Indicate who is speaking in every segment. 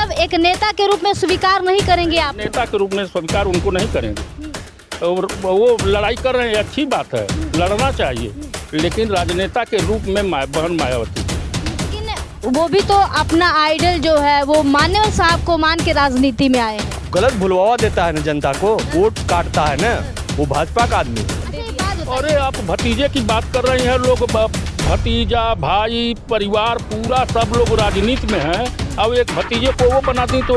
Speaker 1: मतलब एक नेता के रूप में स्वीकार नहीं करेंगे आप?
Speaker 2: नेता के रूप में स्वीकार उनको नहीं करेंगे। और वो लड़ाई कर रहे हैं, अच्छी बात है, लड़ना चाहिए, लेकिन राजनेता के रूप में बहन मायावती।
Speaker 1: लेकिन वो भी तो अपना आइडल जो है वो मान्यवर साहब को मान के राजनीति में आए हैं।
Speaker 3: गलत भुलवा देता है ना जनता को, वोट काटता है ना, वो भाजपा का आदमी।
Speaker 2: अरे आप भतीजे की बात कर रहे हैं, लोग भतीजा भाई परिवार पूरा सब लोग राजनीति में हैं। अब एक भतीजे को वो बना दी तो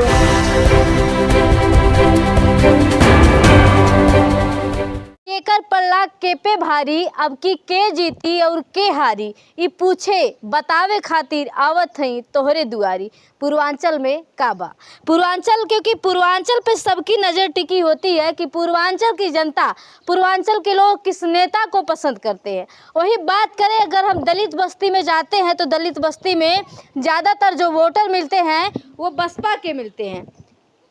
Speaker 1: केकर पल्ला के पे भारी, अब की के जीती और के हारी, ई पूछे बतावे खातिर आवत हई तोहरे दुआरी। पूर्वांचल में काबा पूर्वांचल, क्योंकि पूर्वांचल पे सबकी नज़र टिकी होती है कि पूर्वांचल की जनता, पूर्वांचल के लोग किस नेता को पसंद करते हैं। वही बात करें अगर हम दलित बस्ती में जाते हैं तो दलित बस्ती में ज़्यादातर जो वोटर मिलते हैं वो बसपा के मिलते हैं।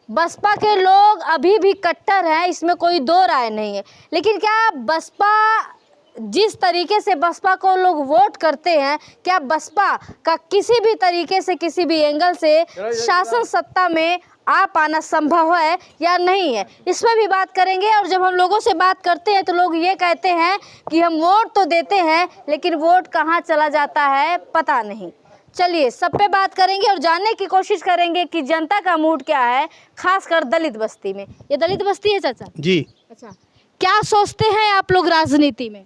Speaker 1: बसपा के लोग अभी भी कट्टर हैं, इसमें कोई दो राय नहीं है। लेकिन क्या बसपा, जिस तरीके से बसपा को लोग वोट करते हैं, क्या बसपा का किसी भी तरीके से किसी भी एंगल से शासन सत्ता में आ पाना संभव है या नहीं है, इसमें भी बात करेंगे। और जब हम लोगों से बात करते हैं तो लोग ये कहते हैं कि हम वोट तो देते हैं लेकिन वोट कहाँ चला जाता है पता नहीं। चलिए सब पे बात करेंगे और जानने की कोशिश करेंगे कि जनता का मूड क्या है, खासकर दलित बस्ती में। ये दलित बस्ती है चाचा
Speaker 3: जी।
Speaker 1: अच्छा, क्या सोचते हैं आप लोग राजनीति में?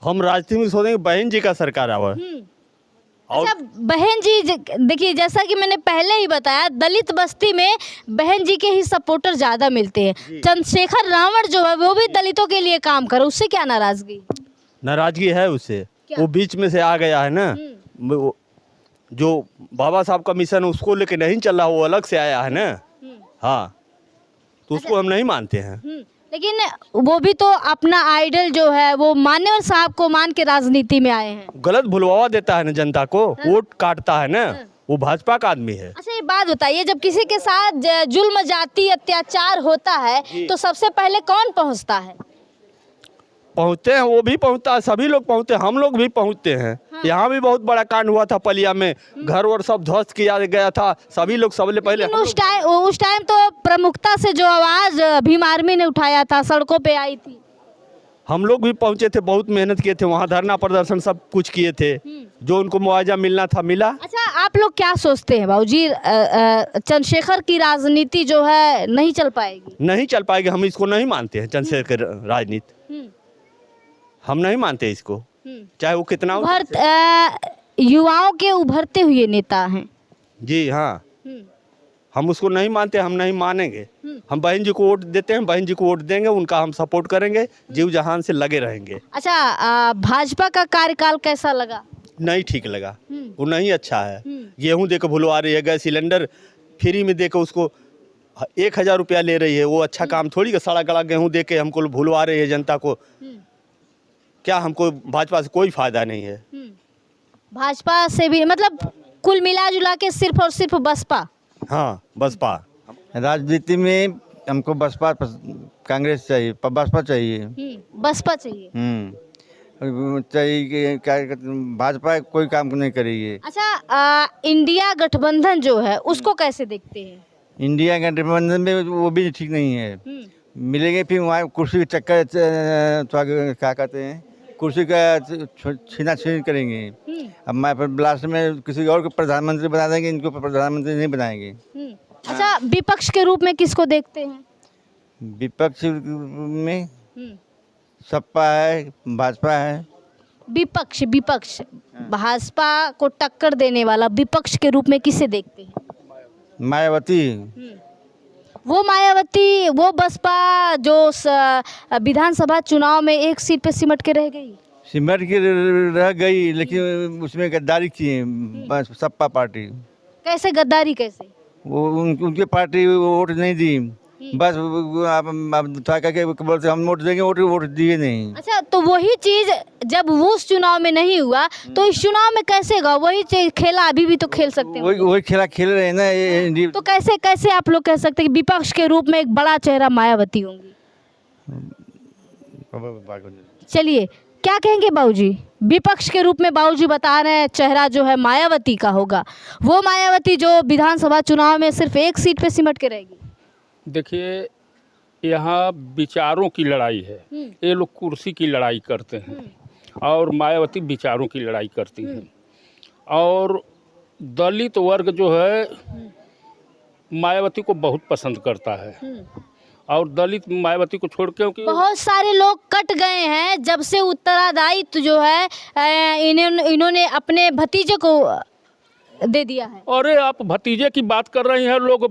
Speaker 3: हम राजनीति में सोचेंगे बहन जी का सरकार आवा।
Speaker 1: अच्छा बहन जी, देखिए जैसा कि मैंने पहले ही बताया, दलित बस्ती में बहन जी के ही सपोर्टर ज़्यादा मिलते हैं। चंद्रशेखर रावण जो है वो भी दलितों के लिए काम करे, उससे क्या नाराजगी?
Speaker 3: नाराजगी है उससे, वो बीच में से आ गया है ना, जो बाबा साहब का मिशन उसको लेके नहीं चल रहा, वो अलग से आया है ना। हाँ, तो उसको हम नहीं मानते हैं।
Speaker 1: लेकिन वो भी तो अपना आइडल जो है वो मान्यवर साहब को मान के राजनीति में आए हैं।
Speaker 3: गलत भुलवा देता है ना जनता को, वोट काटता है ना, वो भाजपा का आदमी है।
Speaker 1: अच्छा ये बात बताइए, जब किसी के साथ जुल्म जाति अत्याचार होता है तो सबसे पहले कौन पहुंचता है?
Speaker 3: पहुँचते हैं, वो भी पहुँचता है, सभी लोग पहुँचते हैं, हम लोग भी पहुँचते हैं। यहाँ भी बहुत बड़ा कांड हुआ था पलिया में, घर और सब ध्वस्त किया गया था, सभी लोग सबसे पहले।
Speaker 1: उस टाइम तो प्रमुखता से जो आवाज़ भीम आर्मी ने उठाया था, सड़कों पे आई थी,
Speaker 3: हम लोग भी पहुँचे थे, बहुत मेहनत किए थे, वहाँ धरना प्रदर्शन सब कुछ किए थे, जो उनको मुआवजा मिलना था मिला।
Speaker 1: अच्छा आप लोग क्या सोचते हैं बाबूजी, चंद्रशेखर की राजनीति जो है नहीं चल पाएगी?
Speaker 3: नहीं चल पाएगी, हम इसको नहीं मानते हैं। चंद्रशेखर राजनीति हम नहीं मानते इसको, चाहे वो कितना
Speaker 1: युवाओं के उभरते हुए नेता हैं।
Speaker 3: जी हाँ, हम उसको नहीं मानते, हम नहीं मानेंगे। हम बहन जी को वोट देते हैं, बहन जी को वोट देंगे, उनका हम सपोर्ट करेंगे, जीव जहान से लगे रहेंगे।
Speaker 1: अच्छा भाजपा का कार्यकाल कैसा लगा?
Speaker 3: नहीं ठीक लगा, वो नहीं अच्छा है। गेहूँ दे के भुलवा रही है, गैस सिलेंडर फ्री में दे के उसको 1000 रुपया ले रही है, वो अच्छा काम थोड़ी का। सड़ा गला गेहूँ दे के हमको भुलवा रही है जनता को। क्या हमको भाजपा से कोई फायदा नहीं है।
Speaker 1: भाजपा से भी मतलब कुल मिला जुला के सिर्फ और सिर्फ बसपा?
Speaker 3: हाँ बसपा।
Speaker 4: राजनीति में हमको बसपा कांग्रेस चाहिए, बसपा चाहिए।
Speaker 1: बसपा चाहिए।
Speaker 4: चाहिए कि क्या भाजपा कोई काम नहीं करेगी।
Speaker 1: अच्छा इंडिया गठबंधन जो है उसको कैसे देखते हैं?
Speaker 4: इंडिया गठबंधन में वो भी ठीक नहीं है। मिलेंगे फिर वहाँ कुर्सी के चक्कर, क्या कहते हैं, कुर्सी का छीना छीन करेंगे। अब मैं लास्ट में किसी और को प्रधानमंत्री बना देंगे, इनको प्रधानमंत्री नहीं बनाएंगे।
Speaker 1: अच्छा विपक्ष के रूप में किसको देखते हैं?
Speaker 4: विपक्ष में सपा है, भाजपा है।
Speaker 1: विपक्ष भाजपा को टक्कर देने वाला विपक्ष के रूप में किसे देखते हैं?
Speaker 4: मायावती।
Speaker 1: वो मायावती, वो बसपा जो विधानसभा चुनाव में एक सीट पे सिमट के रह गई, लेकिन उसमें गद्दारी की है सपा पार्टी। कैसे गद्दारी? कैसे?
Speaker 4: वो उनकी पार्टी वोट नहीं दी, बस करके बोलते हम वोट देंगे, वोट दिए नहीं।
Speaker 1: अच्छा तो वही चीज जब वो उस चुनाव में नहीं हुआ तो इस चुनाव में कैसे होगा? वही खेला अभी भी तो खेल सकते हैं।
Speaker 4: वही खेला खेल रहे हैं ना।
Speaker 1: तो कैसे आप लोग कह सकते हैं कि विपक्ष के रूप में एक बड़ा चेहरा मायावती होंगी? चलिए क्या कहेंगे बाबूजी? विपक्ष के रूप में बाबूजी बता रहे हैं चेहरा जो है मायावती का होगा, वो मायावती जो विधानसभा चुनाव में सिर्फ एक सीट पे सिमट के रहेगी।
Speaker 2: देखिए, यहाँ विचारों की लड़ाई है। ये लोग कुर्सी की लड़ाई करते हैं और मायावती विचारों की लड़ाई करती हैं। और दलित वर्ग जो है मायावती को बहुत पसंद करता है और दलित मायावती को छोड़, क्योंकि
Speaker 1: बहुत सारे लोग कट गए हैं जब से उत्तरादायित्व जो है इन्होंने अपने भतीजे को दे दिया है।
Speaker 2: अरे आप भतीजे की बात कर रही हैं, लोग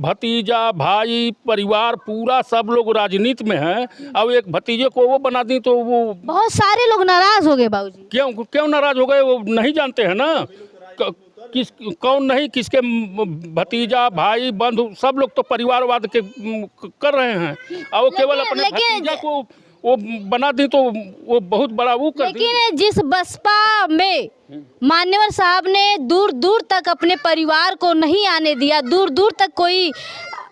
Speaker 2: भतीजा भाई परिवार पूरा सब लोग राजनीति में हैं। अब एक भतीजे को वो बना दी तो वो
Speaker 1: बहुत सारे लोग नाराज हो गए बाबूजी।
Speaker 2: क्यों नाराज हो गए? वो नहीं जानते हैं ना कौन नहीं किसके भतीजा भाई बंधु सब लोग तो परिवारवाद के कर रहे हैं और वो केवल अपने भतीजा को वो बना दी तो वो बहुत बड़ा वो कर दी।
Speaker 1: लेकिन जिस बसपा में मान्यवर साहब ने दूर दूर तक अपने परिवार को नहीं आने दिया, दूर दूर तक कोई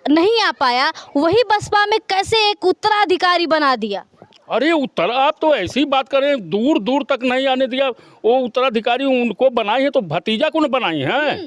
Speaker 1: नहीं आ पाया, वही बसपा में कैसे एक उत्तराधिकारी बना दिया?
Speaker 2: अरे उत्तर आप तो ऐसी बात करें, दूर दूर तक नहीं आने दिया। वो उत्तराधिकारी उनको बनाई है तो भतीजा को न बनाई हैं,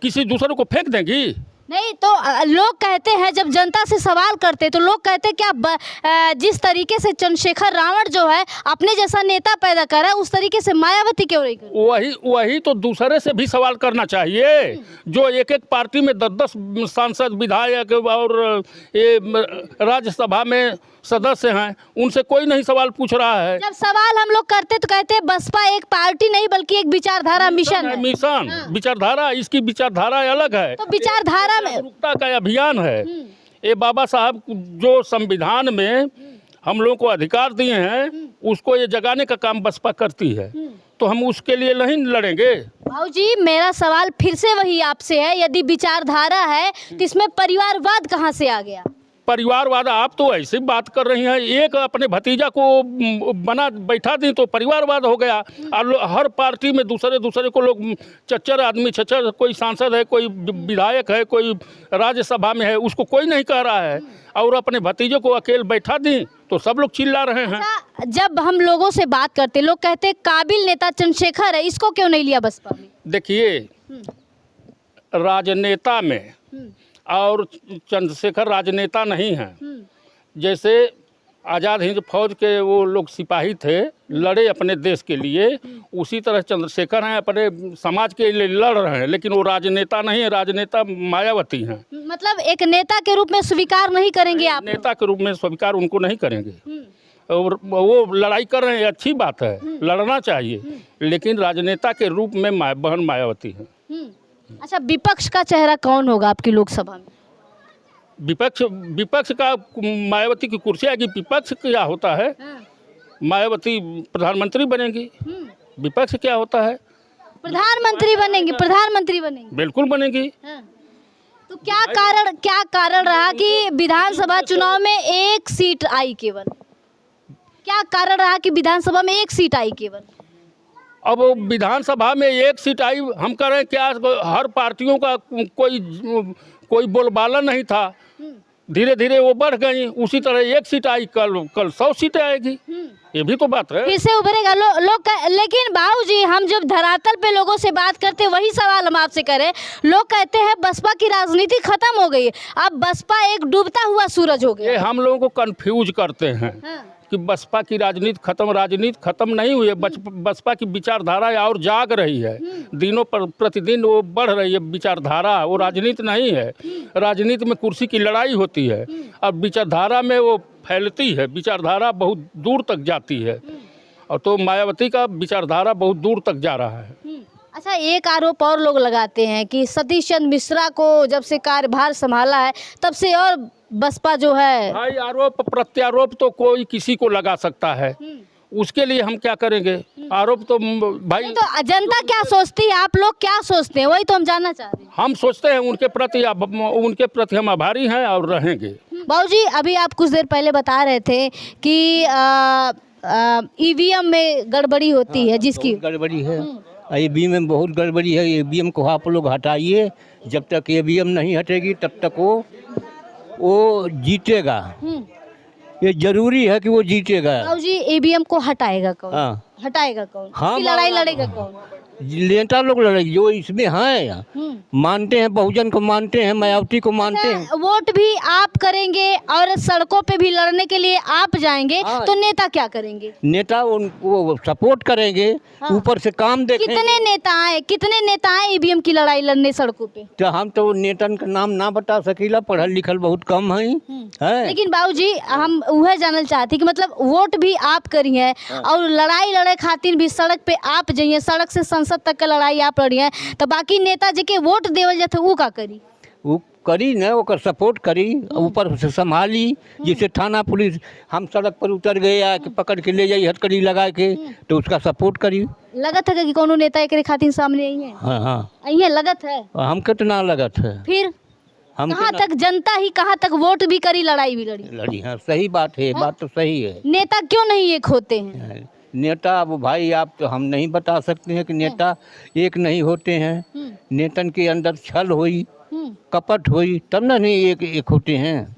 Speaker 2: किसी दूसरे को फेंक देंगी?
Speaker 1: नहीं तो लोग कहते हैं, जब जनता से सवाल करते तो लोग कहते हैं क्या जिस तरीके से चंद्रशेखर रावण जो है अपने जैसा नेता पैदा करा उस तरीके से मायावती क्यों नहीं कर?
Speaker 2: वही तो दूसरे से भी सवाल करना चाहिए। जो एक एक पार्टी में 10-10 सांसद विधायक और ये राज्यसभा में सदस्य हैं, उनसे कोई नहीं सवाल पूछ रहा है।
Speaker 1: जब सवाल हम लोग करते तो कहते हैं बसपा एक पार्टी नहीं बल्कि एक विचारधारा मिशन है।
Speaker 2: मिशन विचारधारा, इसकी विचारधारा अलग है।
Speaker 1: तो विचारधारा में
Speaker 2: जागरूकता का अभियान है। ये बाबा साहब जो संविधान में हम लोगों को अधिकार दिए हैं उसको ये जगाने का काम बसपा करती है, तो हम उसके लिए नहीं लड़ेंगे।
Speaker 1: भाऊजी मेरा सवाल फिर से वही आपसे है, यदि विचारधारा है तो इसमें परिवारवाद कहाँ से आ गया?
Speaker 2: परिवारवाद आप तो ऐसी बात कर रही हैं, एक अपने भतीजा को बना बैठा दी तो परिवारवाद हो गया। और हर पार्टी में दूसरे को लोग चच्चर आदमी छच्चर, कोई सांसद है, कोई विधायक है, कोई राज्यसभा में है, उसको कोई नहीं कह रहा है। और अपने भतीजे को अकेले बैठा दी तो सब लोग चिल्ला रहे हैं।
Speaker 1: जब हम लोगों से बात करते लोग कहते हैं काबिल नेता चंद्रशेखर है, इसको क्यों नहीं लिया बसपा में?
Speaker 2: देखिए, राजनेता में और चंद्रशेखर राजनेता नहीं हैं। जैसे आज़ाद हिंद फौज के वो लोग सिपाही थे, लड़े अपने देश के लिए, उसी तरह चंद्रशेखर हैं अपने समाज के लिए लड़ रहे हैं, लेकिन वो राजनेता नहीं है। राजनेता मायावती हैं।
Speaker 1: मतलब एक नेता के रूप में स्वीकार नहीं करेंगे आप?
Speaker 2: नेता के रूप में स्वीकार उनको नहीं करेंगे। और वो लड़ाई कर रहे हैं, अच्छी बात है, लड़ना चाहिए, लेकिन राजनेता के रूप में बहन मायावती हैं।
Speaker 1: अच्छा, विपक्ष का चेहरा कौन होगा आपकी लोकसभा में?
Speaker 2: विपक्ष का मायावती की कुर्सी आएगी। विपक्ष क्या होता है? मायावती प्रधानमंत्री बनेंगी। विपक्ष क्या होता है?
Speaker 1: प्रधानमंत्री बनेंगे।
Speaker 2: बिल्कुल बनेगी।
Speaker 1: तो क्या कारण रहा कि विधानसभा चुनाव में एक सीट आई केवल? क्या कारण रहा कि विधानसभा में एक सीट आई केवल?
Speaker 2: अब विधानसभा में एक सीट आई, हम कह रहे हैं क्या हर पार्टियों का कोई बोलबाला नहीं था, धीरे धीरे वो बढ़ गई, उसी तरह एक सीट आई, कल 100 सीटें आएगी। ये भी तो बात है,
Speaker 1: फिर से उभरेगा लोग लेकिन बाबूजी हम जब धरातल पे लोगों से बात करते वही सवाल हम आपसे करें। लोग कहते हैं बसपा की राजनीति खत्म हो गई, अब बसपा एक डूबता हुआ सूरज हो गया।
Speaker 2: ये हम लोगों को कंफ्यूज करते हैं कि बसपा की राजनीति खत्म नहीं हुई है। बसपा की विचारधारा और जाग रही है, दिनों पर प्रतिदिन वो बढ़ रही है विचारधारा। वो राजनीति नहीं है, राजनीति में कुर्सी की लड़ाई होती है, अब विचारधारा में वो फैलती है, विचारधारा बहुत दूर तक जाती है। और तो मायावती का विचारधारा बहुत दूर तक जा रहा है।
Speaker 1: अच्छा, एक आरोप और लोग लगाते हैं कि सतीश चंद्र मिश्रा को जब से कार्यभार संभाला है तब से और बसपा जो है।
Speaker 2: भाई आरोप प्रत्यारोप तो कोई किसी को लगा सकता है, उसके लिए हम क्या करेंगे? आरोप तो भाई
Speaker 1: तो जनता क्या सोचती है, आप लोग क्या सोचते हैं, वही तो हम जानना चाह रहे हैं।
Speaker 2: हम सोचते हैं उनके प्रति हम आभारी हैं और रहेंगे।
Speaker 1: बाबूजी अभी आप कुछ देर पहले बता रहे थे कि ईवीएम में गड़बड़ी होती है, जिसकी
Speaker 5: गड़बड़ी है, ईवीएम में बहुत गड़बड़ी है। ईवीएम को आप लोग हटाइए, जब तक ईवीएम नहीं हटेगी तब तक वो जीतेगा। ये जरूरी है कि वो जीतेगा।
Speaker 1: बाबूजी ईवीएम को हटाएगा कौन?
Speaker 5: हाँ
Speaker 1: हटाएगा कौन?
Speaker 5: हाँ,
Speaker 1: इसकी लड़ाई लड़ेगा कौन?
Speaker 5: नेता लोग लड़ेंगे जो इसमें हैं, मानते हैं, बहुजन को मानते हैं, मायावती को मानते हैं।
Speaker 1: वोट भी आप करेंगे और सड़कों पे भी लड़ने के लिए आप जाएंगे,
Speaker 5: हाँ।
Speaker 1: तो नेता क्या करेंगे?
Speaker 5: नेता उनको सपोर्ट करेंगे, ऊपर से काम देखेंगे।
Speaker 1: कितने नेता आए ईवीएम की लड़ाई लड़ने सड़कों पे?
Speaker 5: तो हम तो नेतन का नाम ना बता सकीला, पढ़ल लिखल बहुत कम है।
Speaker 1: लेकिन बाबूजी हम वह जानल चाहती कि मतलब वोट भी आप करी हैं और लड़ाई लड़े खातिर भी सड़क पे आप जाइए, सड़क से संसद तक का लड़ाई आप लड़ी हैं, तो बाकी नेता जी के वोट देवल जाते वो का करी?
Speaker 5: वो करी न, ओकर सपोर्ट करी, ऊपर से संभाली। जैसे थाना पुलिस हम सड़क पर उतर गए या कि पकड़ के ले जाई हथकड़ी लगा के, तो उसका सपोर्ट करी।
Speaker 1: लगत है कि कोनो नेता एक खातिर सामने आई है?
Speaker 5: हाँ हाँ,
Speaker 1: आई है, लगत है।
Speaker 5: हम कितना लगत है,
Speaker 1: फिर
Speaker 5: हम
Speaker 1: कहाँ तक जनता ही कहाँ तक वोट भी करी, लड़ाई भी लड़ी?
Speaker 5: लड़ी। हाँ सही बात है, बात तो सही है।
Speaker 1: नेता क्यों नहीं एक होते हैं?
Speaker 5: नेता अब भाई आप तो हम नहीं बता सकते हैं कि नेता एक नहीं होते हैं। नेतन के अंदर छल हुई, कपट हुई, तब ना नहीं एक होते हैं।